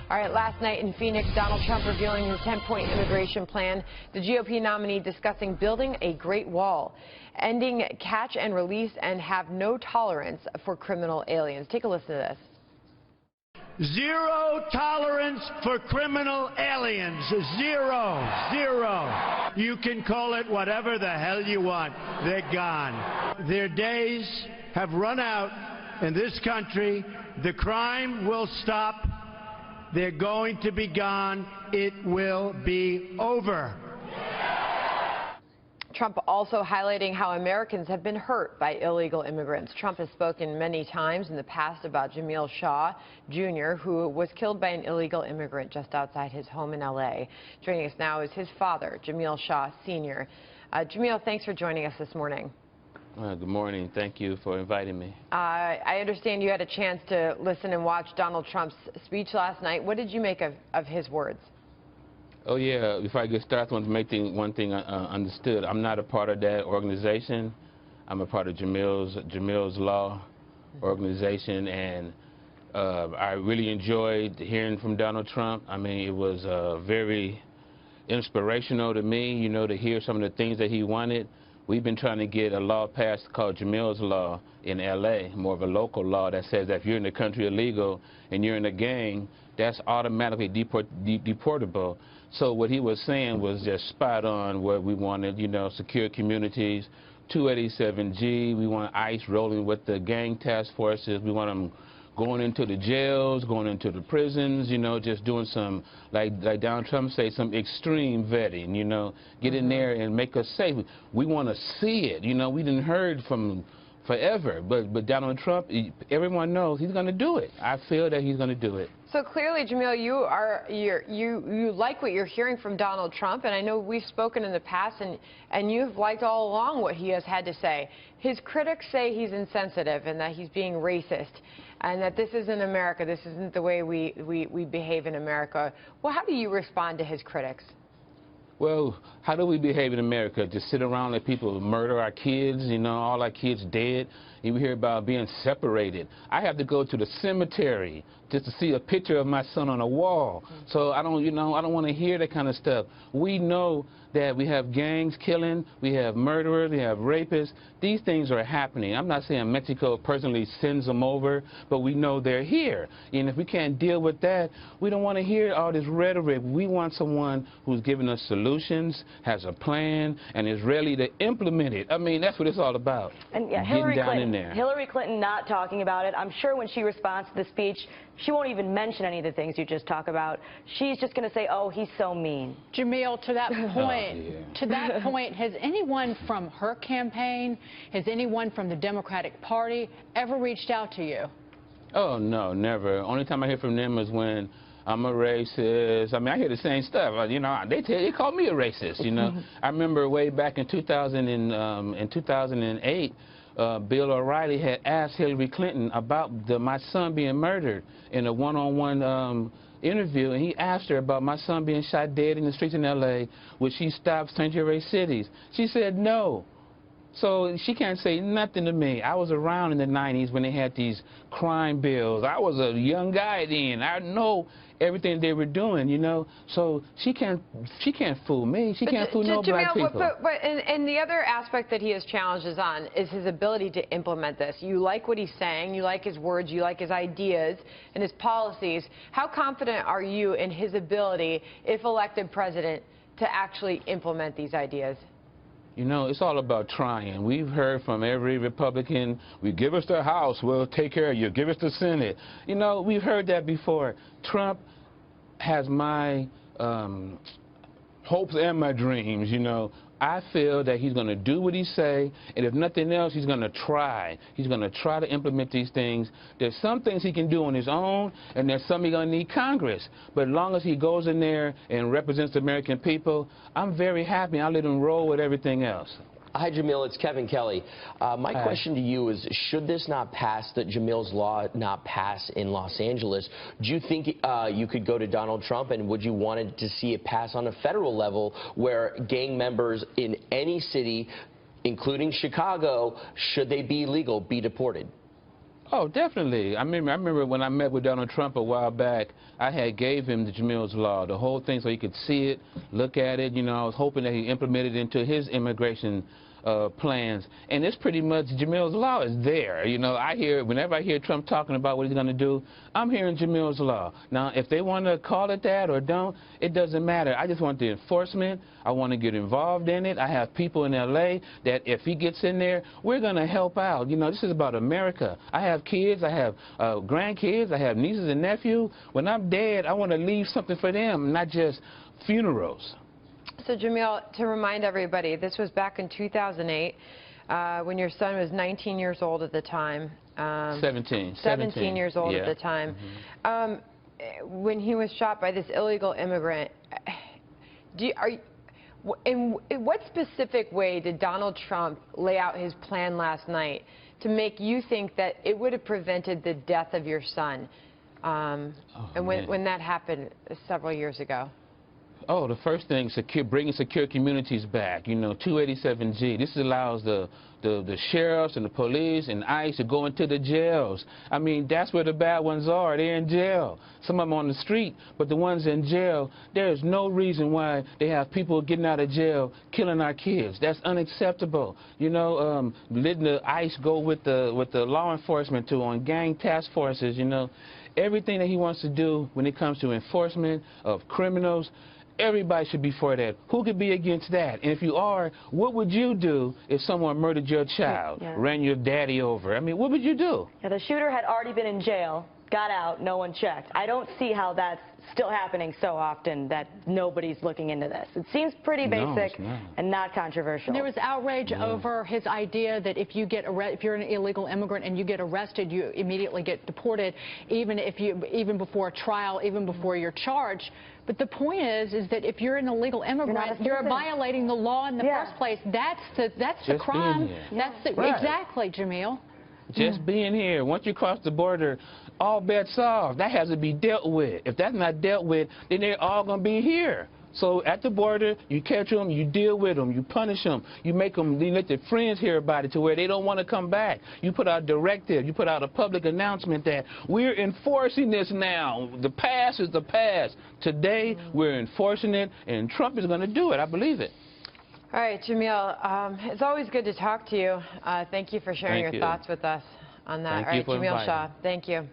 All right, last night in Phoenix, Donald Trump revealing his 10-point immigration plan. The GOP nominee discussing building a Great Wall, ending catch and release, and have no tolerance for criminal aliens. Take a listen to this. Zero tolerance for criminal aliens. Zero. You can call it whatever the hell you want. They're gone. Their days have run out in this country. The crime will stop. They're going to be gone. It will be over. Trump also highlighting how Americans have been hurt by illegal immigrants. Trump has spoken many times in the past about Jamiel Shaw, Jr., who was killed by an illegal immigrant just outside his home in L.A. Joining us now is his father, Jamiel Shaw, Sr. Jamiel, thanks for joining us this morning. Good morning. Thank you for inviting me. I understand you had a chance to listen and watch Donald Trump's speech last night. What did you make of his words? Oh, yeah. Before I get started, I want to make one thing understood. I'm not a part of that organization. I'm a part of Jamiel's Law organization, and I really enjoyed hearing from Donald Trump. I mean, it was very inspirational to me, you know, to hear some of the things that he wanted. We've been trying to get a law passed called Jamiel's Law in L.A., more of a local law that says that if you're in the country illegal and you're in a gang, that's automatically deportable. So what he was saying was just spot on what we wanted, you know, secure communities, 287G, we want ICE rolling with the gang task forces, we want them going into the jails, going into the prisons, you know, just doing some, like Donald Trump say, some extreme vetting, you know, get in there and make us safe. We want to see it, you know, we didn't heard from forever, but Donald Trump, everyone knows he's going to do it. I feel that he's going to do it. So clearly, Jamiel, you like what you're hearing from Donald Trump, and I know we've spoken in the past, and you've liked all along what he has had to say. His critics say he's insensitive and that he's being racist, and that this isn't America. This isn't the way we behave in America. Well, how do you respond to his critics? Well, how do we behave in America? Just sit around and let people murder our kids, you know, all our kids dead. You hear about being separated. I have to go to the cemetery just to see a picture of my son on a wall. So I don't, you know, I don't want to hear that kind of stuff. We know that we have gangs killing, we have murderers, we have rapists. These things are happening. I'm not saying Mexico personally sends them over, but we know they're here. And if we can't deal with that, we don't want to hear all this rhetoric. We want someone who's giving us solutions, has a plan, and is ready to implement it. I mean, that's what it's all about. And yeah, Hillary Clinton not talking about it. I'm sure when she responds to the speech, she won't even mention any of the things you just talk about. She's just going to say, oh, he's so mean. Jamiel, to that point, has anyone from her campaign, has anyone from the Democratic Party ever reached out to you? Oh, no, never. Only time I hear from them is when I'm a racist. I mean, I hear the same stuff. You know, they call me a racist, you know. I remember way back in 2008, Bill O'Reilly had asked Hillary Clinton about my son being murdered in a one-on-one interview, and he asked her about my son being shot dead in the streets in L.A. Would she stop sanctuary cities? She said no. So she can't say nothing to me. I was around in the 90s when they had these crime bills. I was a young guy then. I know everything they were doing, you know. So she can't fool me. She can't fool no black people. And the other aspect that he has challenges on is his ability to implement this. You like what he's saying. You like his words. You like his ideas and his policies. How confident are you in his ability, if elected president, to actually implement these ideas? You know, it's all about trying. We've heard from every Republican, give us the House, we'll take care of you. Give us the Senate. You know, we've heard that before. Trump has my hopes and my dreams, you know. I feel that he's going to do what he say, and if nothing else, he's going to try. He's going to try to implement these things. There's some things he can do on his own, and there's some he's going to need Congress. But as long as he goes in there and represents the American people, I'm very happy. I'll let him roll with everything else. Hi, Jamiel. It's Kevin Kelly. My question to you is, should this not pass, that Jamiel's Law not pass in Los Angeles, do you think you could go to Donald Trump, and would you want to see it pass on a federal level where gang members in any city, including Chicago, should they be legal, be deported? Oh, definitely. I remember when I met with Donald Trump a while back, I had gave him the Jamiel's Law, the whole thing, so he could see it, look at it. You know, I was hoping that he implemented it into his immigration plans. And it's pretty much Jamiel's Law is there. You know, whenever I hear Trump talking about what he's going to do, I'm hearing Jamiel's Law. Now, if they want to call it that or don't, it doesn't matter. I just want the enforcement. I want to get involved in it. I have people in L.A. that if he gets in there, we're going to help out. You know, this is about America. I have kids. I have grandkids. I have nieces and nephews. When I'm dead, I want to leave something for them, not just funerals. So, Jamiel, to remind everybody, this was back in 2008 when your son was 19 years old at the time. 17 years old at the time. When he was shot by this illegal immigrant, in what specific way did Donald Trump lay out his plan last night to make you think that it would have prevented the death of your son when that happened several years ago? Oh, the first thing, bringing secure communities back. You know, 287G. This allows the sheriffs and the police and ICE to go into the jails. I mean, that's where the bad ones are. They're in jail. Some of them on the street, but the ones in jail, there is no reason why they have people getting out of jail killing our kids. That's unacceptable. You know, letting the ICE go with the law enforcement too on gang task forces. You know, everything that he wants to do when it comes to enforcement of criminals. Everybody should be for that. Who could be against that? And if you are, what would you do if someone murdered your child, ran your daddy over? I mean, what would you do? Yeah, the shooter had already been in jail, got out, no one checked. I don't see how that's still happening so often that nobody's looking into this. It seems pretty basic and not controversial. There was outrage over his idea that if you're an illegal immigrant and you get arrested, you immediately get deported, even before a trial, even before you're charged. But the point is that if you're an illegal immigrant, you're violating the law in the first place. That's the crime. Exactly, Jamiel. Just being here. Once you cross the border, all bets off. That has to be dealt with. If that's not dealt with, then they're all going to be here. So at the border, you catch them, you deal with them, you punish them, you make them, you let their friends hear about it to where they don't want to come back. You put out a directive, you put out a public announcement that we're enforcing this now. The past is the past. Today, we're enforcing it, and Trump is going to do it. I believe it. All right, Jamiel, it's always good to talk to you. Thank you for sharing your thoughts with us on that. All right, Jamiel Shaw, thank you.